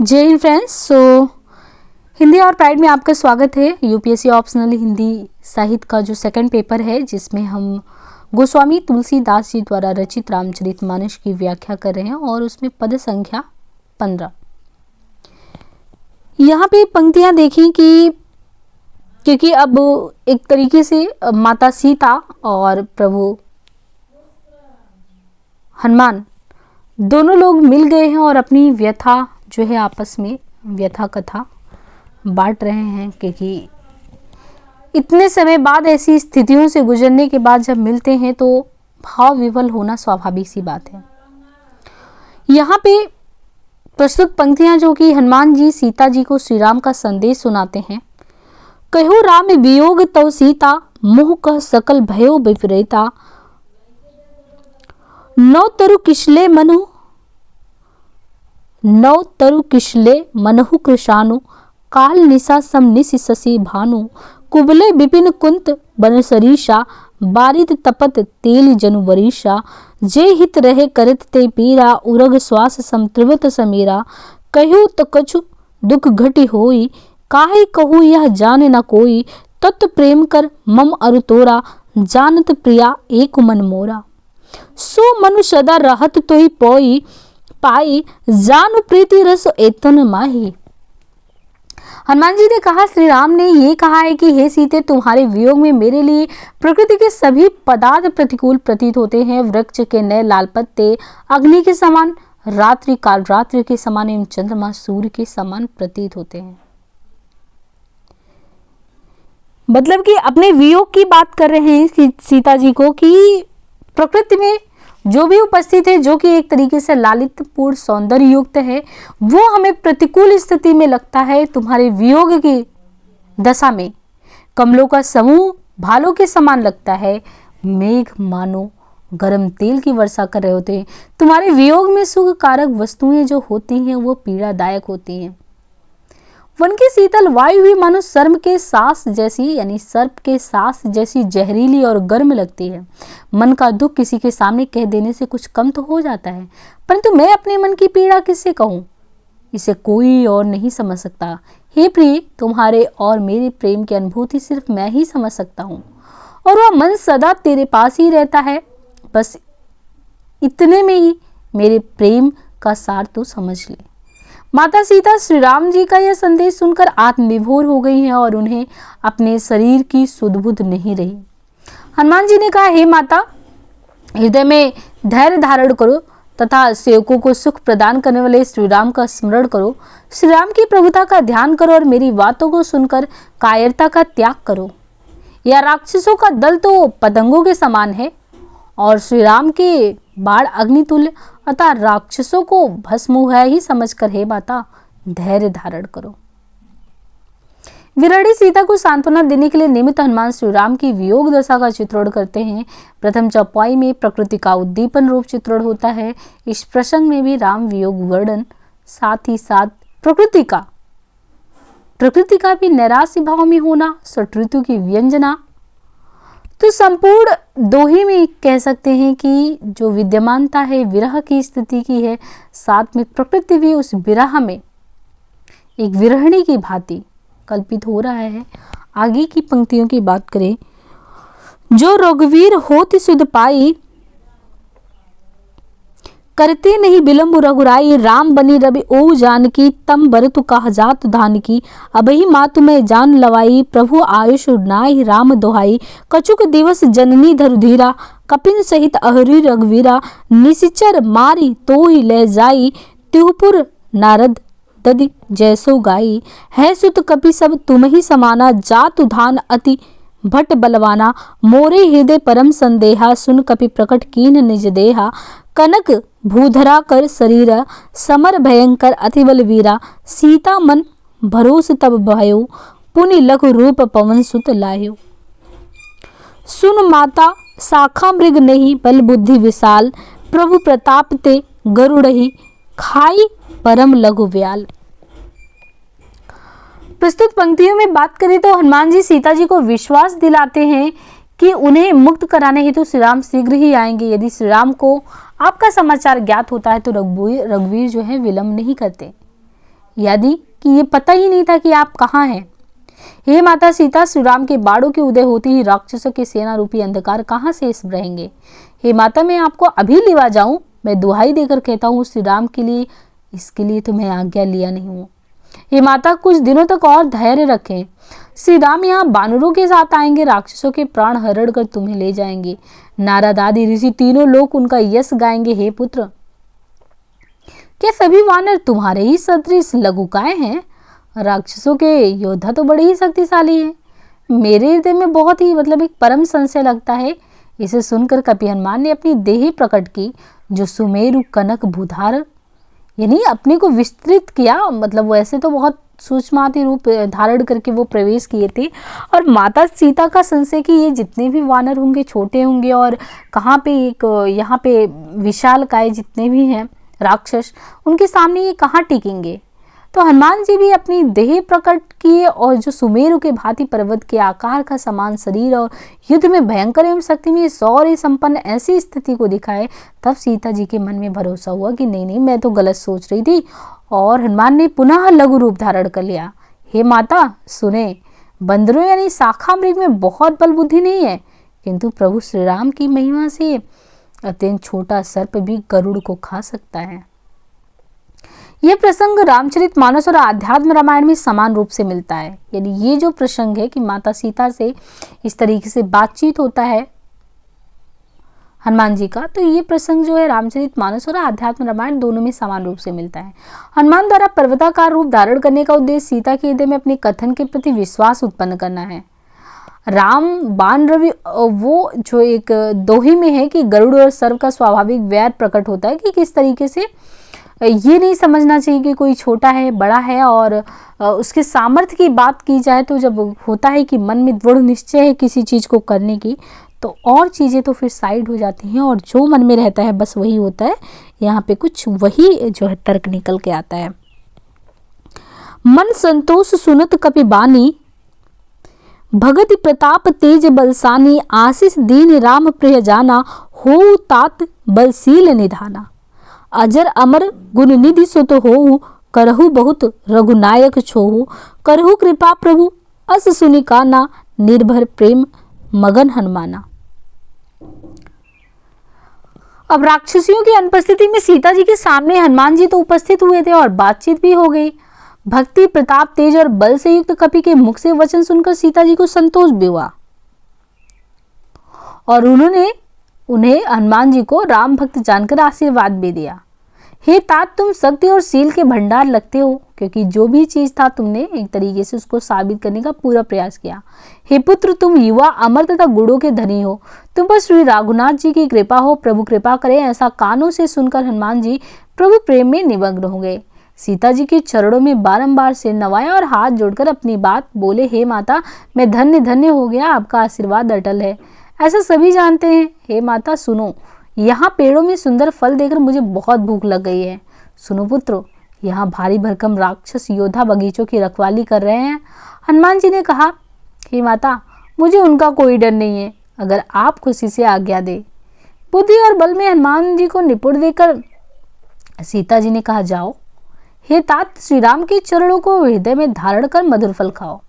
जय हिंद फ्रेंड्स। हिंदी और प्राइड में आपका स्वागत है। यूपीएससी ऑप्शनल हिंदी साहित्य का जो सेकंड पेपर है, जिसमें हम गोस्वामी तुलसीदास जी द्वारा रचित रामचरितमानस की व्याख्या कर रहे हैं और उसमें पद संख्या 15। यहाँ पे पंक्तियाँ देखें कि क्योंकि अब एक तरीके से माता सीता और प्रभु हनुमान दोनों लोग मिल गए हैं और अपनी व्यथा जो है आपस में व्यथा कथा बांट रहे हैं, क्योंकि इतने समय बाद ऐसी स्थितियों से गुजरने के बाद जब मिलते हैं तो भाव विवल होना स्वाभाविक सी बात है। यहाँ पे प्रस्तुत पंक्तियां जो कि हनुमान जी सीता जी को श्री राम का संदेश सुनाते हैं। कहो राम वियोग तव सीता, मोह कह सकल भयो विपरीता। नौ तरु किशले मनहु कृशानु, काल निशा सम निशि शशि भानु। कुबले विपिन कुंत बनसरीषा, बारिद तपत तेल जनु वरीषा। जे हित रहे करत ते पीरा, उरग श्वास समत्रिवत समीरा। कहु त कछु दुख घटि होई, काहे कहू यह जाने न कोई। तत्व प्रेम कर मम अरु तोरा, जानत प्रिया एक मन मोरा। सो मनु सदा रहत तोहि पोई, पाई जानु प्रीति रस एतन माही। हनुमान जी ने कहा, श्री राम ने ये कहा है कि हे सीते, तुम्हारे वियोग में मेरे लिए प्रकृति के सभी पदार्थ प्रतिकूल प्रतीत होते हैं। वृक्ष के नए लाल पत्ते अग्नि के समान, रात्रि काल रात्रि के समान एवं चंद्रमा सूर्य के समान प्रतीत होते हैं। मतलब कि अपने वियोग की बात कर रहे हैं सीता जी को कि प्रकृति में जो भी उपस्थित है, जो कि एक तरीके से लालित्यपूर्ण सौंदर्य युक्त है, वो हमें प्रतिकूल स्थिति में लगता है। तुम्हारे वियोग की दशा में कमलों का समूह भालों के समान लगता है। मेघ मानो गर्म तेल की वर्षा कर रहे होते हैं। तुम्हारे वियोग में सुख कारक वस्तुएं जो होती हैं वो पीड़ादायक होती हैं। वन की शीतल वायु भी मानो सर्प के सांस जैसी जहरीली और गर्म लगती है। मन का दुख किसी के सामने कह देने से कुछ कम तो हो जाता है, परंतु मैं अपने मन की पीड़ा किससे कहूँ, इसे कोई और नहीं समझ सकता। हे प्रिय, तुम्हारे और मेरे प्रेम की अनुभूति सिर्फ मैं ही समझ सकता हूँ, और वह मन सदा तेरे पास ही रहता है। बस इतने में ही मेरे प्रेम का सार तू समझ ले। माता सीता श्री राम जी का यह संदेश सुनकर आत्मविभोर हो गई हैं और उन्हें अपने शरीर की सुध-बुध नहीं रही। हनुमान जी ने कहा, हे माता, हृदय में धैर्य धारण करो तथा सेवकों को सुख प्रदान करने वाले श्री राम का स्मरण करो। श्री राम की प्रभुता का ध्यान करो और मेरी बातों को सुनकर कायरता का त्याग करो। यह राक्षसों का दल तो पतंगों के समान है और श्री राम के बाण अग्नितुल्य, अतः राक्षसों को भस्म है ही समझकर हे माता धैर्य धारण करो। विरणी सीता को सांत्वना देने के लिए निमित्त हनुमान श्री राम की वियोग दशा का चित्रण करते हैं। प्रथम चौपाई में प्रकृति का उद्दीपन रूप चित्रण होता है। इस प्रसंग में भी राम वियोग वर्णन, साथ ही साथ प्रकृति का भी नैराश्य भाव में होना, षट ऋतु की व्यंजना, तो संपूर्ण दोहे में कह सकते हैं कि जो विद्यमानता है विरह की स्थिति की है, साथ में प्रकृति भी उस विरह में एक विरहिणी की भांति कल्पित हो रहा है। आगे की पंक्तियों की बात करें, जो रघुवीर होत सुध पाई, करते नहीं विलंब रघुराई। राम बनी रवि ओ जानकी, तम बरतु कहा जात धान की। अबहि मातु मैं जान लवाई, प्रभु आयुष नाहि राम दोहाई। कछुक दिवस जननी धरु धीरा, कपिन सहित अहरि रघुवीरा। निशिचर मारी तोहि ले जाई, त्युपुर नारद ददि जैसो गाई। है सुत कपि सब तुम ही समाना, जातु धान अति भट बलवाना। मोरे हृदय परम संदेहा, सुन कपि प्रकट कीन निज देहा। कनक भूधरा कर शरीर, समर भयंकर अति बलवीरा। सीता मन भरोस तब भयो, पुनि लघु रूप पवन सुत लायो। सुन माता शाखा मृग नहीं, बल बुद्धि विशाल। प्रभु प्रताप ते गरुड़हि, खाई परम लघु व्याल। प्रस्तुत पंक्तियों में बात करें तो हनुमान जी सीता जी को विश्वास दिलाते हैं कि उन्हें मुक्त कराने हेतु श्री राम शीघ्र ही आएंगे। यदि श्री राम को आपका समाचार ज्ञात होता है तो रघुवीर जो है विलंब नहीं करते। यानी कि ये पता ही नहीं था कि आप कहाँ हैं। हे माता सीता, श्री राम के बाणों के उदय होते ही राक्षसों के सेना रूपी अंधकार कहाँ से रहेंगे। हे माता, मैं आपको अभी लिवा जाऊं? मैं दुहाई देकर कहता हूँ श्री राम के लिए, इसके लिए तो मैं आज्ञा लिया नहीं हूँ। हे माता, कुछ दिनों तक और धैर्य रखें। श्री राम यहाँ बानरों के साथ आएंगे, राक्षसों के प्राण हरण कर तुम्हें ले जाएंगे। नारद आदि ऋषि तीनों लोग उनका यश गाएंगे। हे पुत्र, क्या सभी वानर तुम्हारे ही सदृश लघुकाय हैं? राक्षसों के योद्धा तो बड़े ही शक्तिशाली हैं। मेरे हृदय में बहुत ही एक परम संशय लगता है। इसे सुनकर कपि हनुमान ने अपनी देह प्रकट की, जो सुमेरु कनक भूधार, यानी अपने को विस्तृत किया। वैसे तो बहुत सूक्ष्माति रूप धारण करके वो प्रवेश किए थे। और माता सीता का संशय कि ये जितने भी वानर होंगे छोटे होंगे, और कहाँ पे यहाँ पे विशाल काय जितने भी हैं राक्षस, उनके सामने ये कहाँ टिकेंगे। तो हनुमान जी भी अपनी देह प्रकट किए और जो सुमेरु के भांति पर्वत के आकार का समान शरीर और युद्ध में भयंकर एवं शक्तिमय शौर्य संपन्न ऐसी स्थिति को दिखाए। तब सीता जी के मन में भरोसा हुआ कि नहीं, मैं तो गलत सोच रही थी। और हनुमान ने पुनः लघु रूप धारण कर लिया। हे माता सुने, बंदरों यानी शाखा मृग में बहुत बल बुद्धि नहीं है, किंतु प्रभु श्री राम की महिमा से अत्यंत छोटा सर्प भी गरुड़ को खा सकता है। यह प्रसंग रामचरितमानस और आध्यात्म रामायण में समान रूप से मिलता है। यानी ये जो प्रसंग है कि माता सीता से इस तरीके से बातचीत होता है हनुमान जी का, तो ये प्रसंग जो है रामचरितमानस और आध्यात्म रामायण दोनों में समान रूप से मिलता है। हनुमान द्वारा पर्वताकार रूप धारण करने का उद्देश्य सीता के हृदय में अपने कथन के प्रति विश्वास उत्पन्न करना है। राम बाण रवि वो जो एक दोहे में है कि गरुड़ और सर्व का स्वाभाविक वैर प्रकट होता है कि किस तरीके से ये नहीं समझना चाहिए कि कोई छोटा है बड़ा है। और उसके सामर्थ्य की बात की जाए तो जब होता है कि मन में दृढ़ निश्चय है किसी चीज़ को करने की, तो और चीज़ें तो फिर साइड हो जाती हैं और जो मन में रहता है बस वही होता है। यहाँ पे कुछ वही जो है तर्क निकल के आता है। मन संतोष सुनत कपि बानी, भगति प्रताप तेज बलसानी, आशीष दीन राम प्रिय जाना, हो तात बलशील निधाना, अजर अमर गुण निधि सुत होऊ, करहु बहुत रघुनायक छोहु, करहु कृपा प्रभु अस सुनि काना, निर्भर प्रेम मगन हनुमाना। अब राक्षसियों की अनुपस्थिति में सीता जी के सामने हनुमान जी तो उपस्थित हुए थे और बातचीत भी हो गई। भक्ति प्रताप तेज और बल से युक्त कपि के मुख से वचन सुनकर सीता जी को संतोष भी हुआ और उन्हें हनुमान जी को राम भक्त जानकर आशीर्वाद भी दिया। हे तात, तुम शक्ति और शील के भंडार लगते हो, क्योंकि जो भी चीज था तुमने एक तरीके से उसको साबित करने का पूरा प्रयास किया। हे पुत्र, तुम युवा अमर तथा गुणों के धनी हो, तुम पर श्री रघुनाथ जी की कृपा हो, प्रभु कृपा करे। ऐसा कानों से सुनकर हनुमान जी प्रभु प्रेम में निमग्न हो गए। सीता जी के चरणों में बारंबार सिर नवाया और हाथ जोड़कर अपनी बात बोले। हे माता, मैं धन्य धन्य हो गया, आपका आशीर्वाद अटल है, ऐसा सभी जानते हैं। हे माता सुनो, यहाँ पेड़ों में सुंदर फल देखकर मुझे बहुत भूख लग गई है। सुनो पुत्रो, यहाँ भारी भरकम राक्षस योद्धा बगीचों की रखवाली कर रहे हैं। हनुमान जी ने कहा, हे माता, मुझे उनका कोई डर नहीं है, अगर आप खुशी से आज्ञा दे। बुद्धि और बल में हनुमान जी को निपुण देकर सीता जी ने कहा, जाओ। हे तात, श्री राम के चरणों को हृदय में धारण कर मधुर फल खाओ।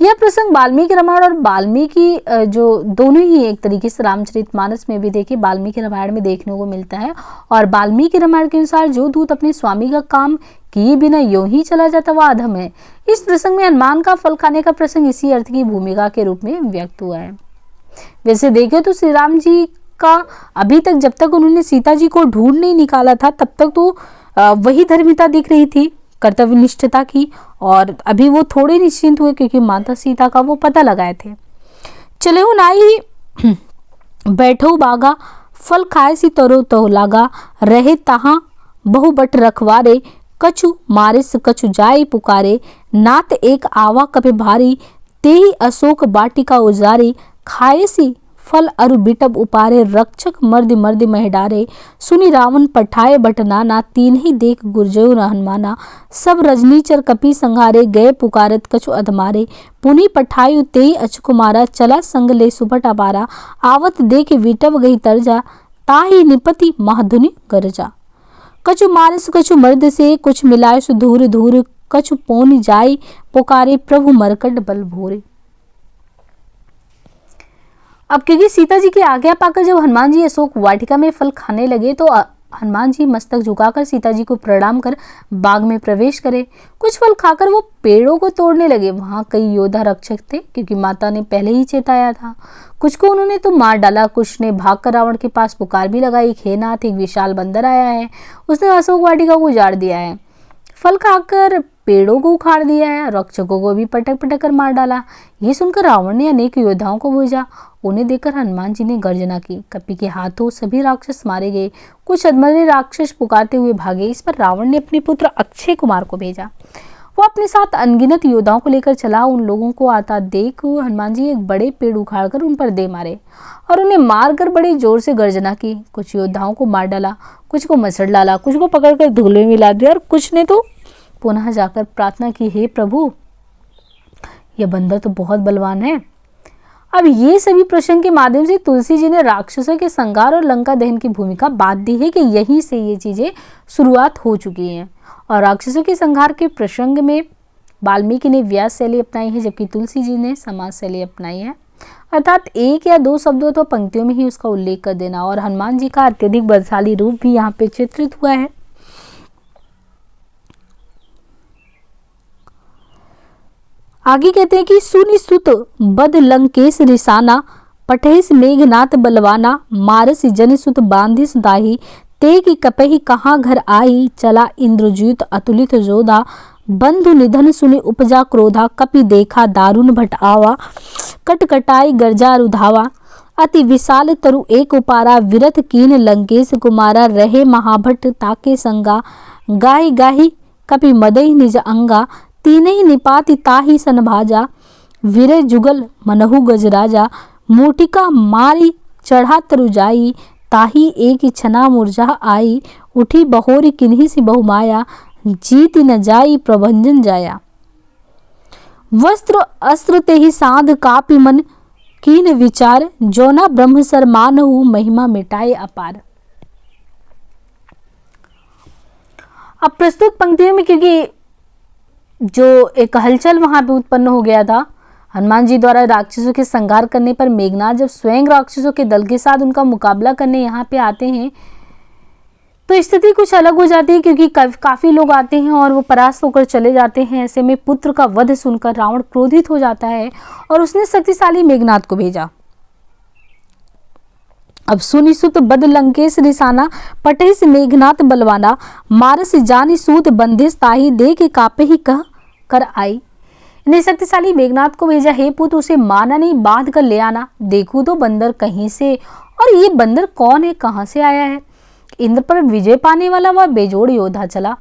यह प्रसंग वाल्मीकि रामायण और वाल्मीकि जो दोनों ही एक तरीके से रामचरितमानस में भी देखिए, वाल्मीकि रामायण में देखने को मिलता है। और वाल्मीकि रामायण के अनुसार जो दूत अपने स्वामी का काम किए बिना यूं ही चला जाता वह अधम है। इस प्रसंग में हनुमान का फल खाने का प्रसंग इसी अर्थ की भूमिका के रूप में व्यक्त हुआ है। वैसे देखे तो श्री राम जी का अभी तक जब तक उन्होंने सीता जी को ढूंढ नहीं निकाला था तब तक तो वही धर्मिता दिख रही थी, कर्तव्यनिष्ठता की। और अभी वो थोड़े निश्चिंत हुए क्योंकि माता सीता का वो पता लगाए थे। चले हो नाई बैठो बागा, फल खाए सी तरो तो लागा, रहे तहाँ बहु बट रखवारे, कछु मारे से कछु जाए पुकारे, नात एक आवा कपे भारी, तेही अशोक बाटिका उजारी, खाए सी फल अरु बिटब उपारे, रक्षक मर्द मर्द मह डारे, सुनी रावण पठाए बट नाना, तीन ही देख गुर्जयो न हनुमाना, सब रजनीचर कपि संहारे, गए पुकारत कछु अधमारे, पुनि पठायु तेई अचकुमारा, चला संग ले सुपट अपारा, आवत देख विटब गई तरजा, ताही निपति महाधुनि गरजा। कछु मारस कछु मर्द से, कुछ मिलाए सो धूर धूर, कछु पोन जाई पुकारे प्रभु मरकट बल भोरे। अब क्योंकि सीता जी की आज्ञा पाकर जब हनुमान जी अशोक वाटिका में फल खाने लगे तो हनुमान जी मस्तक झुकाकर सीता जी को प्रणाम कर बाग में प्रवेश करे। कुछ फल खाकर वो पेड़ों को तोड़ने लगे। वहां कई योद्धा रक्षक थे क्योंकि माता ने पहले ही चेताया था। कुछ को उन्होंने तो मार डाला, कुछ ने भागकर रावण के पास पुकार भी लगाई, हे नाथ, एक विशाल बंदर आया है, उसने अशोक वाटिका को उजाड़ दिया है, फल खाकर पेड़ों को उखाड़ दिया है, रक्षकों को भी पटक पटक कर मार डाला। ये सुनकर रावण ने अनेक योद्धाओं को भेजा। उन्हें देखकर हनुमान जी ने गर्जना की। कपि के हाथों सभी राक्षस मारे गए। कुछ अधमरे राक्षस पुकारते हुए भागे। इस पर रावण ने अपने पुत्र अक्षय कुमार को भेजा। वो अपने साथ अनगिनत योद्धाओं को लेकर चला। उन लोगों को आता देख हनुमान जी एक बड़े पेड़ उखाड़कर उन पर दे मारे और उन्हें मारकर बड़ी जोर से गर्जना की। कुछ योद्धाओं को मार डाला, कुछ को मसड़ डाला, कुछ को पकड़कर धूल में मिला दिया और कुछ ने तो पुनः जाकर प्रार्थना की, हे प्रभु, यह बंदर तो बहुत बलवान है। अब ये सभी प्रसंग के माध्यम से तुलसी जी ने राक्षसों के संहार और लंका दहन की भूमिका बात दी है कि यहीं से ये चीजें शुरुआत हो चुकी हैं। और राक्षसों के संहार के प्रसंग में वाल्मीकि ने व्यास शैली अपनाई है, जबकि तुलसी जी ने समाज शैली अपनाई है, अर्थात एक या दो शब्दों तो पंक्तियों में ही उसका उल्लेख कर देना। और हनुमान जी का अत्यधिक बलशाली रूप भी यहाँ पे चित्रित हुआ है। आगे कहते हैं कि सुनि सुत बद लंकेश रिसाना, पठेस मेघनाथ बलवाना, मारस जन सुत बांधिस दाही, ते की कपहि कहाँ घर आई, चला इंद्रजीत अतुलित जोधा, बंधु निधन सुनि उपजा क्रोधा, कपि देखा दारुण भट आवा, कटकटाई गर्जा रुधावा, अति विशाल तरु एक उपारा, विरथ कीन लंकेश कुमारा, रहे महाभट ताके संगा, गाही गाही कपि मदई निज अंगा, तीनहि निपाति ताहि सन भाजा, विरे जुगल मनहु गजराजा, मूटिका मारी चढ़ा तरु जाई, ताही एक छना मुरझा आई, उठी बहोरी किन्ही सी बहुमाया, जीत न जाई प्रभंजन जाया, वस्त्र अस्त्र ते ही साध कापि मन, कीन विचार, जोना ब्रह्म सर मानहु, महिमा मिटाए अपार। अब प्रस्तुत पंक्तियों में क्योंकि जो एक हलचल वहां पे उत्पन्न हो गया था हनुमान जी द्वारा राक्षसों के संहार करने पर, मेघनाथ जब स्वयं राक्षसों के दल के साथ उनका मुकाबला करने यहाँ पे आते हैं तो स्थिति कुछ अलग हो जाती है, क्योंकि काफी लोग आते हैं और वो परास्त होकर चले जाते हैं। ऐसे में पुत्र का वध सुनकर रावण क्रोधित हो जाता है और उसने शक्तिशाली मेघनाथ को भेजा। अब सुनि सुत बद लंकेश रिसाना, पठेस मेघनाथ बलवाना, मारस जानी सूत बंधिस ताही, दे के कापे ही कह कर आई। ने शक्तिशाली मेघनाथ को भेजा, हे पुत्र, उसे माना नहीं, बांध कर ले आना। देखूं तो बंदर कहीं से, और ये बंदर कौन है, कहां से आया है। इंद्र पर विजय पाने वाला वह बेजोड़ योद्धा चला।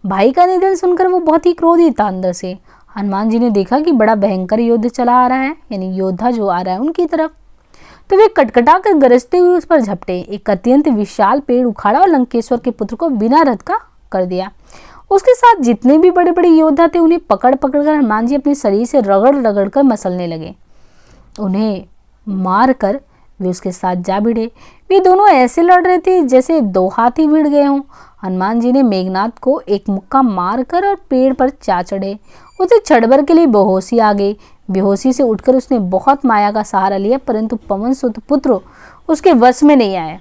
भाई का निधन सुनकर वो बहुत ही क्रोधित था अंदर से। हनुमान जी ने देखा कि बड़ा भयंकर युद्ध चला आ रहा है, यानी योद्धा जो आ रहा है उनकी तरफ, तो वे कटकटा कर गरजते हुए उस पर झपटे। एक अत्यंत विशाल पेड़ उखाड़ा और लंकेश्वर के पुत्र को बिना रथ का कर दिया। उसके साथ जितने भी बड़े बड़े योद्धा थे उन्हें पकड़ पकड़ कर हनुमान जी अपने शरीर से रगड़ रगड़ कर मसलने लगे। उन्हें मार कर वे उसके साथ जा भिड़े। वे दोनों ऐसे लड़ रहे थे जैसे दो हाथी भिड़ गए हों। हनुमान जी ने मेघनाथ को एक मुक्का मार कर और पेड़ पर जा चढ़े। उसे क्षणभर के लिए बेहोशी आ गई। बेहोशी से उठकर उसने बहुत माया का सहारा लिया, परंतु पवन सुत पुत्र उसके वश में नहीं आया।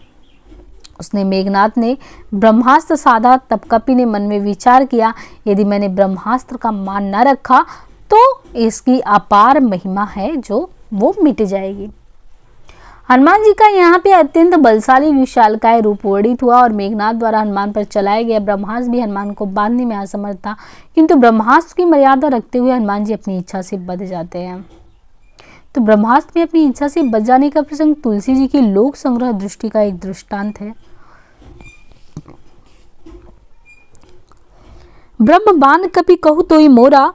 उसने मेघनाथ ने ब्रह्मास्त्र साधा। तब कपि ने मन में विचार किया, यदि मैंने ब्रह्मास्त्र का मान न रखा तो इसकी अपार महिमा है जो वो मिट जाएगी। हनुमान जी का यहाँ पे अत्यंत बलशाली विशालकाय रूप वर्णित हुआ और मेघनाथ द्वारा हनुमान पर चलाया गया ब्रह्मास्त्र भी हनुमान को बांधने में असमर्थ था, किंतु ब्रह्मास्त्र की मर्यादा रखते हुए हनुमान जी अपनी इच्छा से बच जाते हैं। तो ब्रह्मास्त्र में अपनी इच्छा से बच जाने का प्रसंग तुलसी जी की लोक संग्रह दृष्टि का एक दृष्टांत है। ब्रह्म बाण कपि कहु तोई मोरा,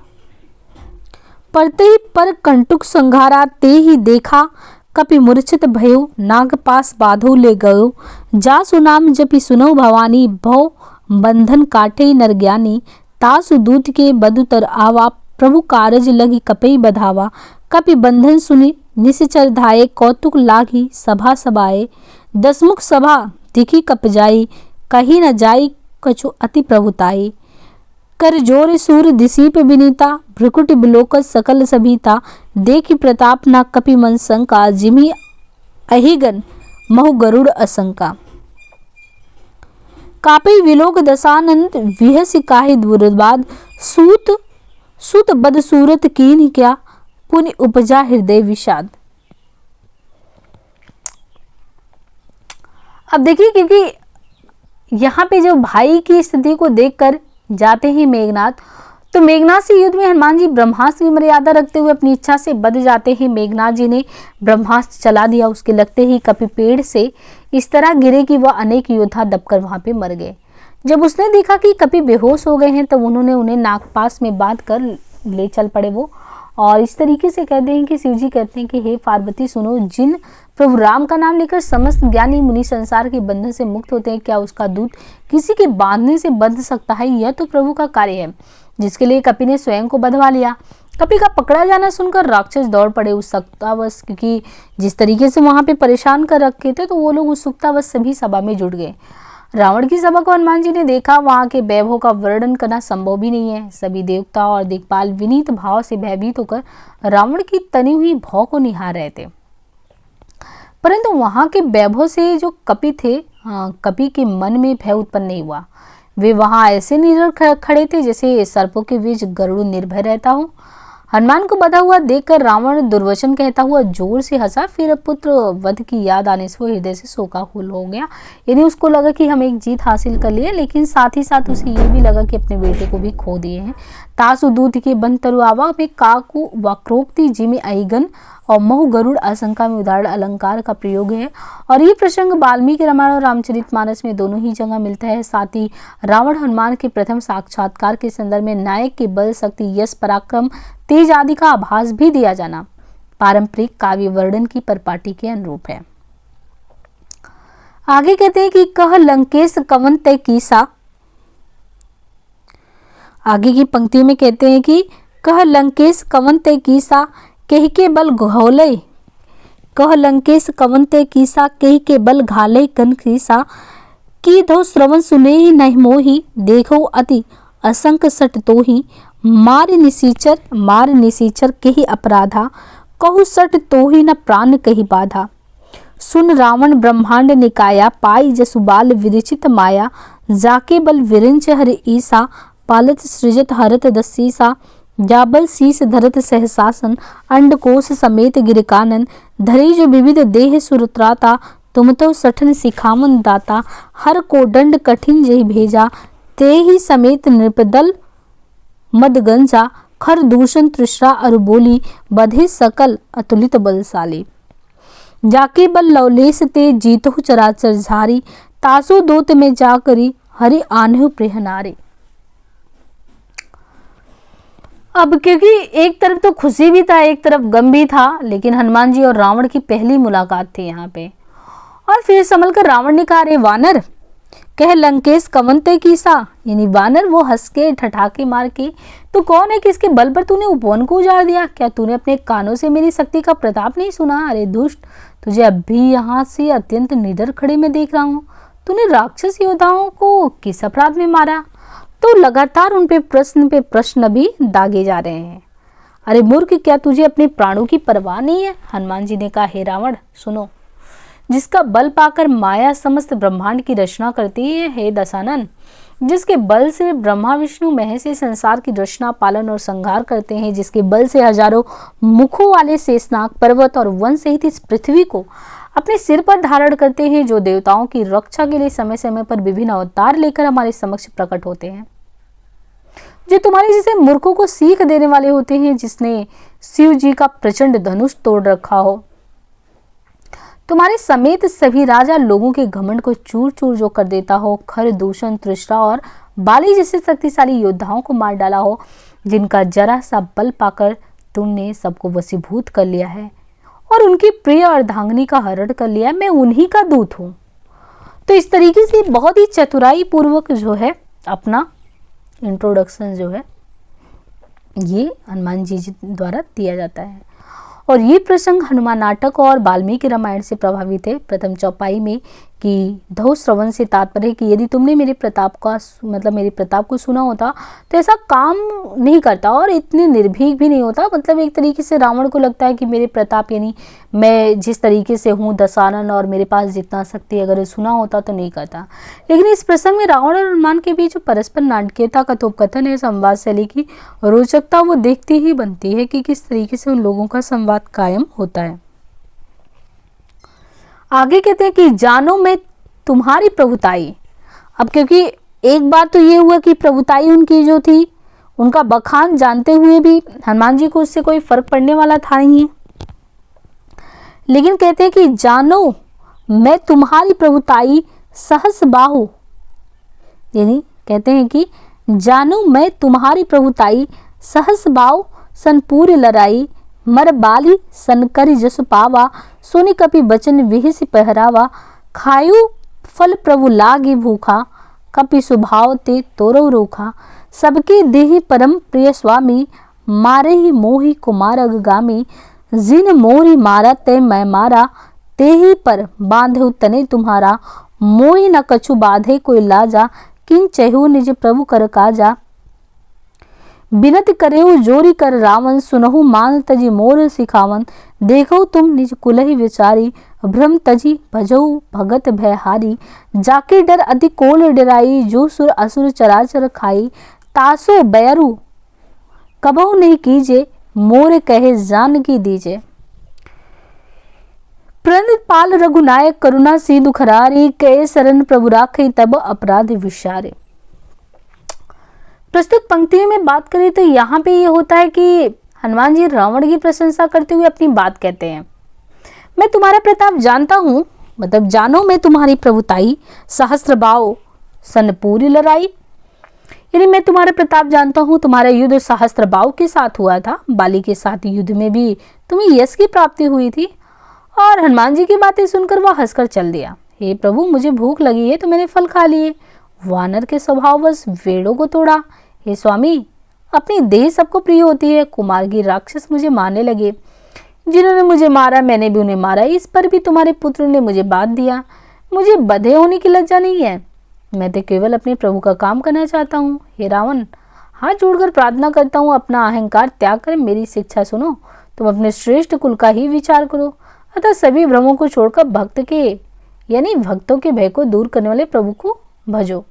परते ही पर कंटुक संघारा, ते ही देखा कपि मूर्छित भयो, नाग पास बाधो ले गयो, जासु नाम जपि सुनो भवानी, भव बंधन काटे नर ज्ञानी, तासु दूत के बदुतर आवा, प्रभु कारज लगी कपि बधावा, कपि बंधन सुनि निश्चर धाये, कौतुक लागी सभा सभाए, दसमुख सभा दिखी कप जाई, कही न जाई कछु अति प्रभुताई। कर जोर सूर दिसीप विनीता, भ्रुकुट बिलोकत सकल सभीता। देखि प्रताप ना कपि मन शंका, जिमि अहिगन महु गरुड़ असंका। कापि विलोक दशानंद, विहसि काहि दुर्बाद। सूत सुत बद सूरत कीन्ह क्या, पुनि उपजा हृदय विषाद। अब देखिए, क्योंकि यहाँ पे जो भाई की स्थिति को देखकर जाते हैं मेघनाथ, तो मेघनाथ से युद्ध में हनुमान जी ब्रह्मास्त्र की मर्यादा रखते हुए अपनी इच्छा से बध जाते हैं। मेघनाथ जी ने ब्रह्मास्त्र चला दिया, उसके लगते ही कपि पेड़ से इस तरह गिरे कि वह अनेक योद्धा दबकर वहां पे मर गए। जब उसने देखा कि कपि बेहोश हो गए हैं, तब उन्होंने उन्हें नागपास में बांध कर ले चल पड़े वो, और इस तरीके से कहते हैं कि शिव जी कहते हैं कि हे पार्वती सुनो, जिन प्रभु राम का नाम लेकर समस्त ज्ञानी मुनि संसार के बंधन से मुक्त होते हैं, क्या उसका दूत किसी के बांधने से बंध सकता है? यह तो प्रभु का कार्य है, जिसके लिए कपि ने स्वयं को बंधवा लिया। कपि का पकड़ा जाना सुनकर राक्षस दौड़ पड़े उत्सुकतावश, क्योंकि जिस तरीके से वहां पे परेशान कर रखे थे, तो वो लोग उत्सुकतावश सभी सभा में जुट गए। रावण की सभा को हनुमान जी ने देखा, वहां के वैभव का वर्णन करना संभव भी नहीं है। सभी देवता और दिक्पाल विनीत भाव से भयभीत होकर रावण की तनी हुई भौ को निहार रहे थे, परंतु वहां के वैभव से जो कपि थे, कपि के मन में भय उत्पन्न नहीं हुआ। वे वहां ऐसे निडर खड़े थे जैसे सर्पों के बीच गरुड़ निर्भय रहता हो। हनुमान को बधा हुआ देखकर रावण दुर्वचन कहता हुआ जोर से हंसा, फिर पुत्र वध की याद आने से वो हृदय से शोकाकुल हो गया। यानी उसको लगा कि हम एक जीत हासिल कर लिए, लेकिन साथ ही साथ उसे ये भी लगा कि अपने बेटे को भी खो दिए हैं। तासु दूत के बन तरुआवा में काकु वक्रोक्ति जिमि अहिगन और महु गरुड़ आशंका में उदाहरण अलंकार का प्रयोग है, और ये प्रसंग वाल्मीकि रामायण और रामचरितमानस में दोनों ही जगह मिलता है। साथ ही रावण हनुमान के प्रथम साक्षात्कार के संदर्भ में नायक के बल, शक्ति, यश, पराक्रम, तेज आदि का आभास भी दिया जाना पारंपरिक काव्य वर्णन की परिपाटी के अनुरूप है। आगे कहते हैं कि कह लंकेश कवन तय कीसा। आगे की पंक्तियों में कहते हैं कि कह लंकेश कवन तय कीसा, कहि के बल घोले। कह लंकेश कवन तय कीसा, कहि के बल घाले कन खीसा। की धो श्रवण सुने ही नहीं मोही, देखो अति असंक सट तो ही। मार निसीचर कही अपराधा, कहु सट तो ही न प्राण कही बाधा। सुन रावण ब्रह्मांड निकाया, पाई जसुबाल विरचित माया। जाके बल विरिंच हर ईसा, पालत सृजत हरत दसीसा। जाबल शीस धरत सहसासन, अंडकोश समेत गिरकानन। धरे जो विविध देह सुरत्राता, तुम तो सठन सिखावन दाता। हर को दंड कठिन जहि भेजा, ते ही समेत नृपदल मदगंजा। खर दूषण तृष्णा अरुबोली, बधे सकल अतुलित बलशाली। जाके बल लवलेश ते जीतु चराचर झारी। तासो दोत में जाकरी, हरि आन्हु प्रेहनारे। अब क्योंकि एक तरफ तो खुशी भी था, एक तरफ गम भी था, लेकिन हनुमान जी और रावण की पहली मुलाकात थी यहाँ पे। और फिर संभल कर रावण ने कहा, अरे वानर, कह लंकेश कवन तय कीसा। यानी वानर वो हंस के ठठाके मार के, तो कौन है किसके बल पर तूने उपवन को उजाड़ दिया? क्या तूने अपने कानों से मेरी शक्ति का प्रताप नहीं सुना? अरे दुष्ट, तुझे अब भी यहाँ से अत्यंत निडर खड़े में देख रहा हूँ। तूने राक्षस योद्धाओं को किस अपराध में मारा? तो लगातार उन पे प्रश्न भी दागे जा रहे हैं। अरे मूर्ख, क्या तुझे अपने प्राणों की परवाह नहीं है? हनुमान जी ने कहा, हे रावण सुनो, जिसका बल पाकर माया समस्त ब्रह्मांड की रचना करती है, हे दशानन, जिसके बल से ब्रह्मा विष्णु महेश से संसार की रचना, पालन और संहार करते हैं, जिसके बल से हजारों मुखों वाले शेषनाग पर्वत और वन सहित इस पृथ्वी को अपने सिर पर धारण करते हैं, जो देवताओं की रक्षा के लिए समय समय पर विभिन्न अवतार लेकर हमारे समक्ष प्रकट होते हैं, जो तुम्हारे जैसे मूर्खों को सीख देने वाले होते हैं, जिसने शिव जी का प्रचंड धनुष तोड़ रखा हो, तुम्हारे समेत सभी राजा लोगों के घमंड को चूर चूर जो कर देता हो, खर दूषण तृष्णा और बाली जैसे शक्तिशाली योद्धाओं को मार डाला हो, जिनका जरा सा बल पाकर तुमने सबको वशीभूत कर लिया है और उनकी प्रिय अर्धांगिनी का हरण कर लिया, मैं उन्हीं का दूत हूँ। तो इस तरीके से बहुत ही चतुराई पूर्वक जो है अपना इंट्रोडक्शन जो है ये हनुमान जी द्वारा दिया जाता है। और ये प्रसंग हनुमान नाटक और वाल्मीकि रामायण से प्रभावित है। प्रथम चौपाई में कि धौ श्रवण से तात्पर्य कि यदि तुमने मेरे प्रताप को सुना होता तो ऐसा काम नहीं करता और इतने निर्भीक भी नहीं होता। मतलब एक तरीके से रावण को लगता है कि मेरे प्रताप यानी मैं जिस तरीके से हूँ दशानन और मेरे पास जितना शक्ति अगर सुना होता तो नहीं करता। लेकिन इस प्रसंग में रावण और हनुमान के बीच जो परस्पर नाटकीयता कथोपकथन है, संवाद शैली की रोचकता वो देखती ही बनती है कि किस तरीके से उन लोगों का संवाद कायम होता है। आगे कहते हैं कि जानो मैं तुम्हारी प्रभुताई। अब क्योंकि एक बार तो ये हुआ कि प्रभुताई उनकी जो थी उनका बखान जानते हुए भी हनुमान जी को उससे कोई फर्क पड़ने वाला था नहीं, लेकिन कहते हैं कि जानो मैं तुम्हारी प्रभुताई सहस बाहु, यानी कहते हैं कि जानो मैं तुम्हारी प्रभुताई सहस बाहु सनपूर लड़ाई मर बाली सनकर जस पावा सोनी कपि बचन विहिस पहरावा खायु फल प्रभु लागी भूखा कपि स्वभाव ते तोरो रोखा सबके देहि परम प्रिय स्वामी मारे ही मोहि कुमार अगगामी जिन मोरी मारा ते मैं मारा ते ही पर बांधे तने तुम्हारा मोहि न कछु बाधे कोई लाजा किन चहु निज प्रभु कर काजा बिनत करेऊ जोरी कर रावण सुनहु मान तजी मोर सिखावन देखो तुम निज कुलहि विचारी भ्रम तजी भजऊ भगत भयहारी जाके डर अति कोल डराई जो सुर असुर चराचर खाई तासो बैरू कबहु नहीं कीजे मोर कहे जान की दीजे प्रणित पाल रघुनायक करुणा सिंधु खरारी कहे शरण प्रभु राखे तब अपराध विचारे। प्रस्तुत पंक्तियों में बात करें तो यहाँ पे ये होता है कि हनुमान जी रावण की प्रशंसा करते हुए अपनी बात कहते हैं, मैं तुम्हारा प्रताप जानता हूँ, मतलब जानो मैं तुम्हारी प्रभुताई सहस्त्र बाव सनपूरी लड़ाई, यानी मैं तुम्हारा प्रताप जानता हूँ। तुम्हारा युद्ध सहस्त्र बाव के साथ हुआ था, बाली के साथ युद्ध में भी तुम्हें यश की प्राप्ति हुई थी। और हनुमान जी की बातें सुनकर वह हंसकर चल दिया। हे प्रभु मुझे भूख लगी है तो मैंने फल खा लिए, वानर के स्वभाववश वेड़ों को तोड़ा। हे स्वामी अपनी देह सबको प्रिय होती है, कुमारगी राक्षस मुझे मारने लगे, जिन्होंने मुझे मारा मैंने भी उन्हें मारा, इस पर भी तुम्हारे पुत्र ने मुझे बात दिया। मुझे बधे होने की लज्जा नहीं है, मैं तो केवल अपने प्रभु का काम करना चाहता हूँ। हे रावण हाथ जोड़कर प्रार्थना करता हूँ, अपना अहंकार त्याग कर मेरी शिक्षा सुनो, तुम अपने श्रेष्ठ कुल का ही विचार करो, अतः सभी भ्रमों को छोड़कर भक्त के यानी भक्तों के भय को दूर करने वाले प्रभु को भजो।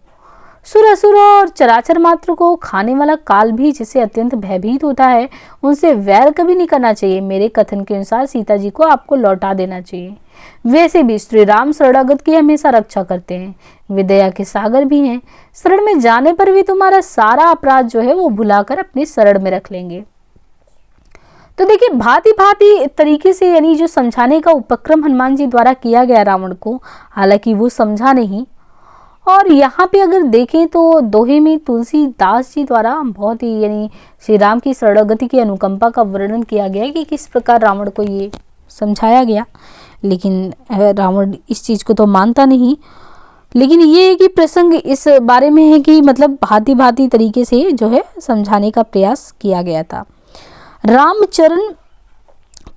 सुर असुर और चराचर मात्र को खाने वाला काल भी जिसे अत्यंत भयभीत होता है उनसे वैर कभी नहीं करना चाहिए। मेरे कथन के अनुसार सीता जी को आपको लौटा देना चाहिए। वैसे भी श्री राम शरणागत की हमेशा रक्षा करते हैं, वे दया के सागर भी हैं। शरण में जाने पर भी तुम्हारा सारा अपराध जो है वो भुलाकर अपने शरण में रख लेंगे। तो देखिए भांति भांति तरीके से यानी जो समझाने का उपक्रम हनुमान जी द्वारा किया गया रावण को, हालांकि वो समझा नहीं। और यहाँ पे अगर देखें तो दोहे में तुलसीदास जी द्वारा बहुत ही यानी श्री राम की शरणागति की अनुकंपा का वर्णन किया गया है कि किस प्रकार रावण को ये समझाया गया, लेकिन रावण इस चीज़ को तो मानता नहीं। लेकिन ये है कि प्रसंग इस बारे में है कि मतलब भांति भांति तरीके से जो है समझाने का प्रयास किया गया था। रामचरण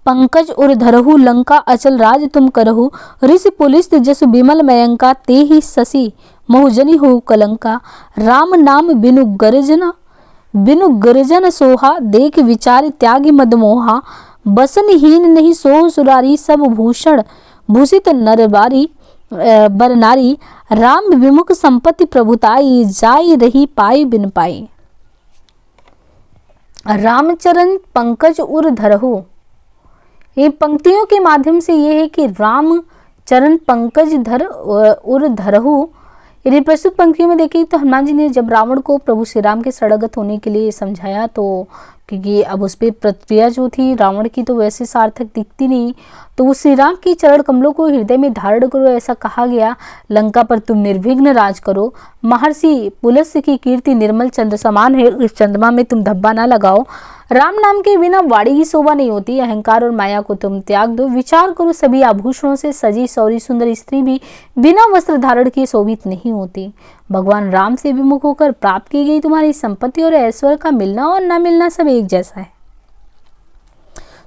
पंकज उर धरहु लंका अचल राज तुम करहु ऋषि पुलिस जसु बिमल मयंका ते ही शशि मोहजनी हो कलंका राम नाम बिनु गर्जन सोहा देख विचार त्यागी मदमोहा बसनहीन नहीं सोह सुरारी सब भूषण भूषित नरबारी बरनारी राम विमुख संपत्ति प्रभुताई जाई रही पाई बिन पाई। रामचरण पंकज उर धरहु, ये पंक्तियों के माध्यम से ये है कि राम चरण पंकज धर उर धरहु। यदि प्रस्तुत पंक्तियों में देखें तो हनुमान जी ने जब रावण को प्रभु श्री राम के शरणागत होने के लिए समझाया, तो क्योंकि अब उस पर प्रतिक्रिया जो थी रावण की तो वैसे सार्थक दिखती नहीं, तो वो श्री राम की चरण कमलों को हृदय में धारण करो ऐसा कहा गया। लंका पर तुम निर्विघ्न राज करो, महर्षि पुलस्त्य की कीर्ति निर्मल चंद्र समान है, इस चंद्रमा में तुम धब्बा ना लगाओ। राम नाम के बिना वाणी की शोभा नहीं होती, अहंकार और माया को तुम त्याग दो। विचार करो सभी आभूषणों से सजी सौरी सुंदर स्त्री भी बिना वस्त्र धारण किए शोभित नहीं होती। भगवान राम से विमुख होकर प्राप्त की गई तुम्हारी संपत्ति और ऐश्वर्य का मिलना और न मिलना सब एक जैसा है।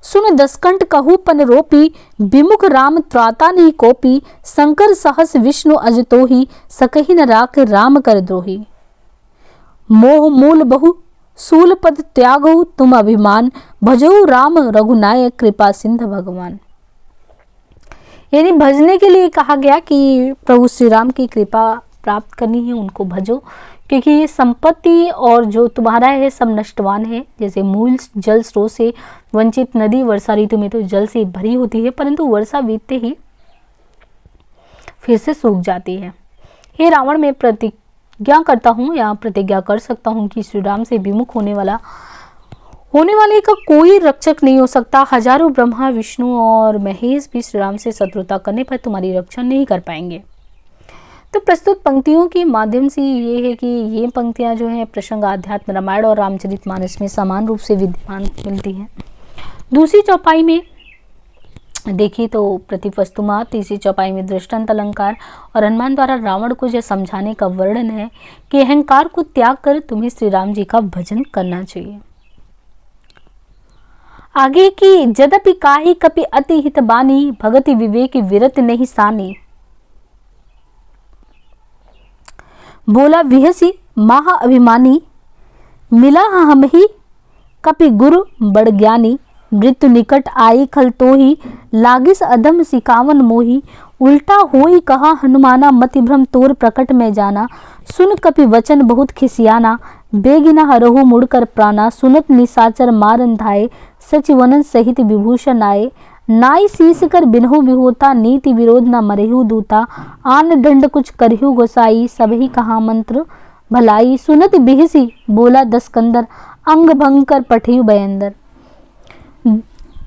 सुन दसकंठ कहू पन रोपी, विमुख राम त्राता नहीं कोपी, शंकर सहस विष्णु अजतोही, सकहि न राख राम कर द्रोही। मोह मूल बहु सूल पद त्यागहु तुम अभिमान, भजहु राम रघुनायक कृपा सिंध भगवान। यानी भजने के लिए कहा गया कि प्रभु श्री राम की कृपा प्राप्त करनी है, उनको भजो, क्योंकि ये संपत्ति और जो तुम्हारा है सब नष्टवान है। जैसे मूल जल स्रोत से वंचित नदी वर्षा ऋतु में तो जल से भरी होती है, परंतु वर्षा बीतते ही फिर से सूख जाती है। हे रावण, मैं प्रतिज्ञा करता हूँ या प्रतिज्ञा कर सकता हूँ कि श्री राम से विमुख होने वाले का कोई रक्षक नहीं हो सकता। हजारों ब्रह्मा विष्णु और महेश भी श्री राम से शत्रुता करने पर तुम्हारी रक्षा नहीं कर पाएंगे। तो प्रस्तुत पंक्तियों के माध्यम से ये है कि ये पंक्तियां जो हैं प्रसंग आध्यात्म रामायण और रामचरितमानस में समान रूप से विद्यमान मिलती हैं। दूसरी चौपाई में देखिए तो प्रतिवस्तुमात, तीसरी चौपाई में दृष्टांत अलंकार और हनुमान द्वारा रावण को जो समझाने का वर्णन है कि अहंकार को त्याग कर तुम्हें श्री राम जी का भजन करना चाहिए। आगे की जदपि काहि कपि अति हित बानी, भगति विवेक विरत नहीं सानी। बोला विहसी महा अभिमानी, मिला हम ही कपि गुरु बड़ ज्ञानी। मृत्यु निकट आई खल तो ही, लागिस अधम सिकावन मोही। उल्टा होई कहा हनुमाना, मति भ्रम तोर प्रकट में जाना। सुन कपि वचन बहुत खिसियाना, बेगिना हरहु मुड़कर प्राणा। सुनत निशाचर मारन धाये, सचिवनन सहित विभूषण आए। नाई शीस कर बिनहु बिहोता, नीति विरोध न मरेहु दूता। आन दंड कुछ करहु गोसाई, सबही कहा मंत्र भलाई। सुनत बिहसी बोला दसकंदर, अंग भंग कर पठियु भयंदर।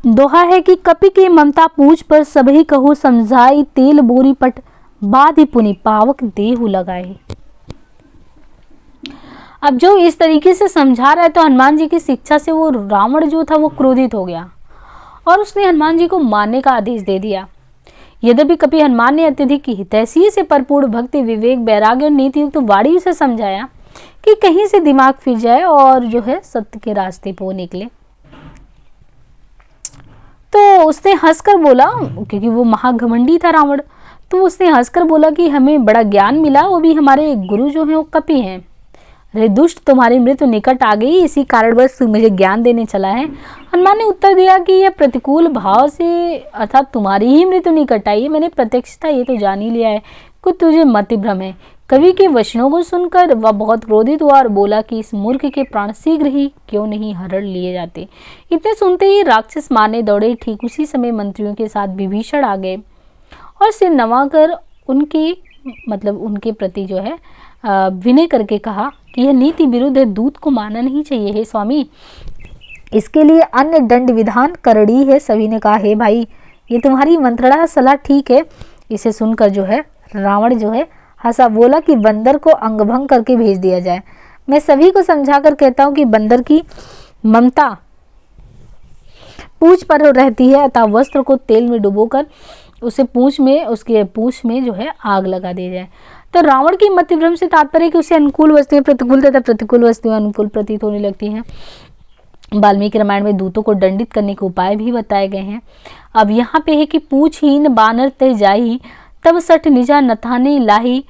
दोहा है कि कपि की ममता पूछ पर, सबही कहु समझाई। तेल बोरी पट बाधि पुनि, पावक देहु लगाए। अब जो इस तरीके से समझा रहा है तो हनुमान जी की शिक्षा से वो रावण जो था वो क्रोधित हो गया और उसने हनुमान जी को मारने का आदेश दे दिया। यद्यपि कभी हनुमान ने अत्यधिक हितैषी से भरपूर भक्ति विवेक वैराग्य और नीति युक्त वाणी से समझाया कि कहीं से दिमाग फिर जाए और जो है सत्य के रास्ते पर निकले। तो उसने हंसकर बोला, क्योंकि वो महाघमंडी था रावण, तो उसने हंसकर बोला कि हमें बड़ा ज्ञान मिला, वो भी हमारे गुरु जो हैं वो कपि हैं। अरे दुष्ट, तुम्हारी मृत्यु निकट आ गई, इसी कारणवश मुझे ज्ञान देने चला है। हनुमान ने उत्तर दिया कि यह प्रतिकूल भाव से अर्थात तुम्हारी ही मृत्यु निकट आई है, मैंने प्रत्यक्षता ये तो जान ही लिया है, कुछ तुझे मति भ्रम है। कवि के वचनों को सुनकर वह बहुत क्रोधित हुआ और बोला कि इस मूर्ख के प्राण शीघ्र ही क्यों नहीं हरण लिए जाते। इतने सुनते ही राक्षस मारने दौड़े। ठीक उसी समय मंत्रियों के साथ विभीषण आ गए और सिर नवाकर उनके प्रति जो है विनय करके कहा कि यह नीति विरुद्ध है, दूत को मारना नहीं चाहिए। हे स्वामी, इसके लिए अन्य दंड विधान करड़ी है। सभी ने कहा, हे भाई, ये तुम्हारी मंत्रणा सलाह ठीक है। इसे सुनकर जो है रावण जो है हंसा, बोला कि बंदर को अंगभंग करके भेज दिया जाए। मैं सभी को समझाकर कहता हूँ कि बंदर की ममता पूंछ पर रहती है, अतः वस्त्र को तेल में डुबोकर उसके पूंछ में जो है आग लगा दी जाए। तो रावण की मति भ्रम से तात्पर्य कि उसे अनुकूल वस्तुएं प्रतिकूल तथा प्रतिकूल वस्तुएं अनुकूल प्रतीत होने लगती हैं। वाल्मीकि रामायण में दूतों को दंडित करने के उपाय भी बताए गए हैं। अब यहाँ पे है कि पूछहीन बानर ते जाही, तब सठ निजा नथाने लाही।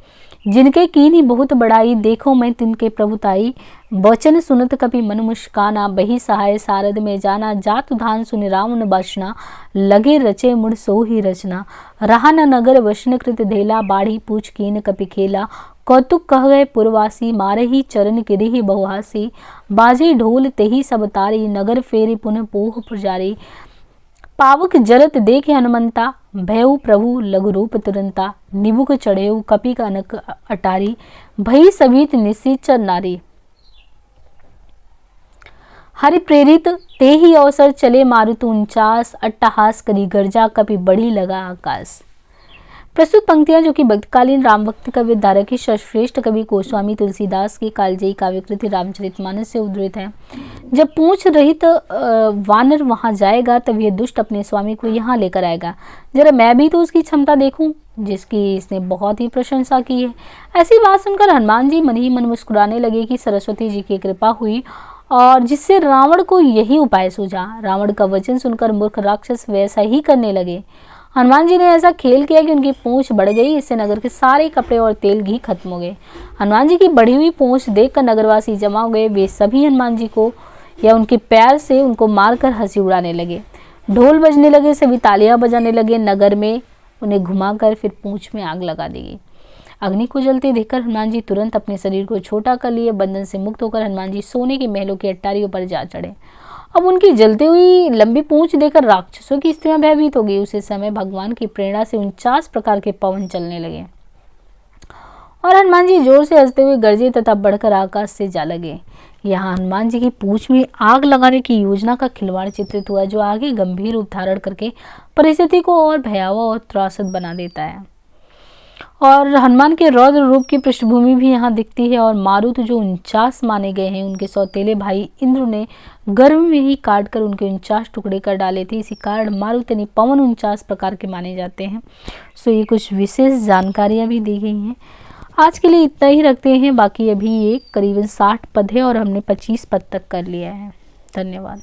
जिनके कीन्ही बहुत बड़ाई, देखो मैं तिनके प्रभुताई। वचन सुनत कपि मन मुस्काना, बही सहाय सारद में जाना। जात धान सुनि रावण बचना, लगे रचे मुड़ सो ही रचना। रहा न नगर वशनकृत धेला, बाढ़ी पूछ कीन कपि खेला। कौतुक कह गए पुरवासी, मारही चरण गिरिहि बहुहासी। बाजे ढोल तेहि सब तारी, नगर फेरी पुनः पोह पुजारी। पावक जरत देखे हनुमंता, भयउ प्रभु लघु रूप तुरंता। निबुक चढ़ेऊ कपि कनक अटारी, भई सभीत निश्चित नारी। हरि प्रेरित ते ही अवसर, चले मारुत 49। अट्टहास करी गर्जा, कपि बढ़ी लगा आकाश। प्रस्तुत पंक्तियां जो कि भक्तकालीन राम भक्ति काव्य धारा की सर्वश्रेष्ठ कवि गोस्वामी तुलसीदास की कालजयी काव्यकृति रामचरितमानस से उद्धृत है। जब पूंछ रहित वानर वहां जाएगा तब यह दुष्ट अपने स्वामी को यहाँ लेकर आएगा। जरा मैं भी तो उसकी क्षमता देखूं, जिसकी इसने बहुत ही प्रशंसा की है। ऐसी बात सुनकर हनुमान जी मन ही मन मुस्कुराने लगे कि सरस्वती जी की कृपा हुई और जिससे रावण को यही उपाय सूझा। रावण का वचन सुनकर मूर्ख राक्षस वैसा ही करने लगे। हनुमान जी ने ऐसा खेल किया कि उनकी पूंछ बढ़ गई। इससे नगर के सारे कपड़े और तेल घी खत्म हो गए। हनुमान जी की बढ़ी हुई पूंछ देखकर नगरवासी जमा हो गए। वे सभी हनुमान जी को या उनके पैर से उनको मारकर हंसी उड़ाने लगे। ढोल बजने लगे, सभी तालियां बजाने लगे। नगर में उन्हें घुमाकर फिर पूंछ में आग लगा दी। अग्नि को जलते देखकर हनुमान जी तुरंत अपने शरीर को छोटा कर लिए। बंधन से मुक्त होकर हनुमान जी सोने के महलों की अट्टारियों पर जा चढ़े। अब उनकी जलती हुई लंबी पूंछ देखकर राक्षसों की स्त्रियां भयभीत हो गई। उसी समय भगवान की प्रेरणा से 49 प्रकार के पवन चलने लगे और हनुमान जी जोर से हंसते हुए गरजे तथा बढ़कर आकाश से जा लगे। यहाँ हनुमान जी की पूंछ में आग लगाने की योजना का खिलवाड़ चित्रित हुआ, जो आगे गंभीर रूप धारण करके परिस्थिति को और भयावह और त्रासद बना देता है। और हनुमान के रौद्र रूप की पृष्ठभूमि भी यहाँ दिखती है। और मारुत जो 49 माने गए हैं, उनके सौतेले भाई इंद्र ने गर्भ में ही काट कर उनके 49 टुकड़े कर डाले थे। इसी कारण मारुत यानी पवन 49 प्रकार के माने जाते हैं। सो ये कुछ विशेष जानकारियाँ भी दी गई हैं। आज के लिए इतना ही रखते हैं। बाकी अभी ये करीबन 60 पद है और हमने 25 पद तक कर लिया है। धन्यवाद।